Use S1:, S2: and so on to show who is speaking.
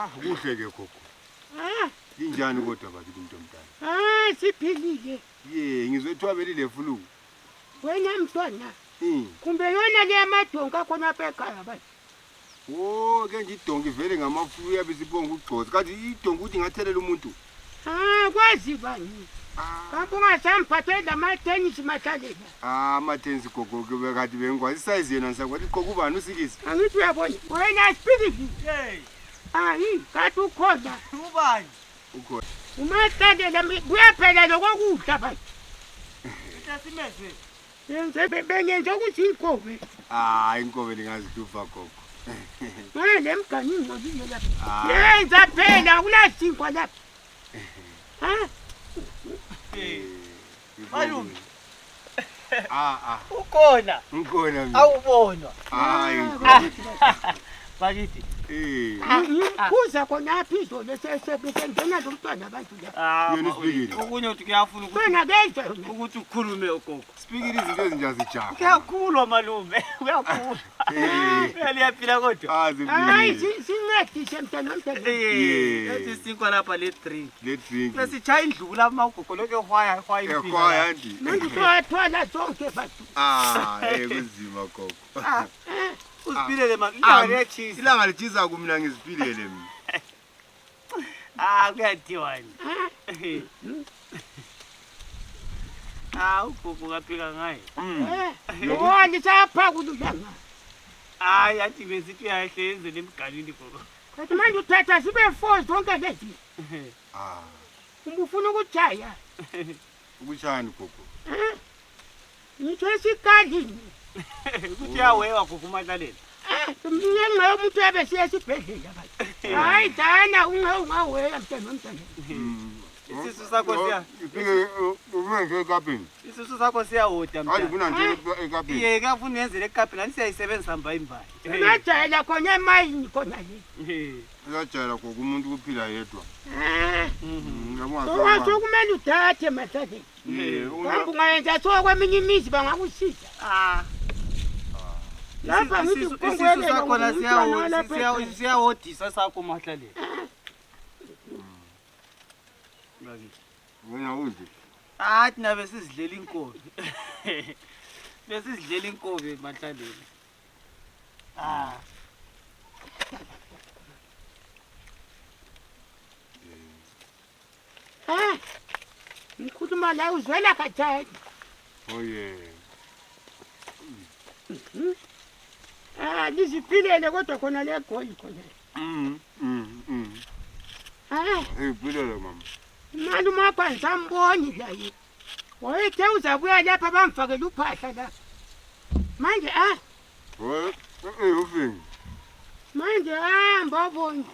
S1: kuhle ke gogo. Injani kodwa bathi umuntu omdala?
S2: Siphilile.
S1: Ngizwethiwa belile flu.
S2: Wena mntwana. Kumbe yona le yamadonka khona apha ekhaya bathi.
S1: Ke nje idonki vele ngamafulu yabe sibonga ugcoza. Kanti idonki uthi ngathelela umuntu.
S2: Kwazi bani? Kanti ungasamphathe lama-tennis mathalela.
S1: Ama-tennis gogo ke bekade bengikwazi isize yena ngisakwathi iqoka ubani usikisi.
S2: Angithi uyabona wena siphilile. Kanti ukhona.
S3: Ubani?
S1: Ukhona.
S2: Umathalela kuyaphela lokokudla bathi.
S3: Simeze.
S2: Bengenze ukuthi inkobe.
S1: Inkobe lingaziduva gogo.
S2: Wena lemgani ngcolile lapha. Yenza phela kulasinkwa lapha.
S3: Malume.
S1: Ukhona mina.
S3: Awubonwa. Bakithi.
S2: Kuza khonapha izolo sengena lo mntwana abantu lapha.
S1: Yena uSipikile.
S3: Okunye uthi kuyafuna
S2: Wena kenze yona.
S3: ukuthi ukhulume ugogo.
S1: Sipikile izinto ezinja zijaha.
S3: Kuyakhulwa malume, kuyakhulwa. Liyaphila kodwa.
S2: Sincedise mntwana omntwana.
S3: Ethi sinkwa lapha le drink.
S1: Le drink.
S3: Besichaya indluku lapha magogo lokho ehwaya
S1: Ehwaya ndi.
S2: Manje soyathola zonke bathu.
S1: Kunzima gogo.
S3: Usipilele ilanga liyachisa.
S1: Ilanga lichisa kumina ngizipilele mina.
S3: Kuyadhiwani. Ugogo ngaphika ngaye.
S2: Lisapha kululanga.
S3: Athi besithi uyahlenzela emganini gogo.
S2: Kanti manje uthatha sibe 4 zonke lezi. Ufuna ukujaya.
S1: Ukushayani gogo?
S2: Ngithe sikalini.
S3: Ukuthi uyawewa gogo uMatlalela.
S2: Mina umuntu ebesiya esibhedlela bathi. Hayi dana ungaweya mntwana omntwana.
S3: Isisu sakho siya.
S1: Ipike umenze ekapini.
S3: Isisu sakho siyahoda mntwana.
S1: Hayi kuna nje ekapini.
S3: Kafuna yenzele ekapini ani siyayisebenzisa mbayi mbayi.
S2: Ngajayela khona emayini khona le.
S1: Uyajayela gogo umuntu kuphila yedwa.
S2: Washo kumele udathe Matlalela. Kambe ungayenza so kweminye imizi bangakusiza. Lapha ngithi
S3: isisu sakho la siyahodisa sakho Matlalela.
S1: Wena uthi
S3: Thina besizidlela inkobe. Besizidlela inkobe Matlalela.
S2: Ngikhuluma la uzwela kathani. Liziphilele kodwa khona le goyi khona.
S1: Ipilele mama.
S2: Malume wakho angisamboni la yini. Wayethe uzabuya lapha bamfakela uphahla la. Manje
S1: Ufini.
S2: manje hamba bonke.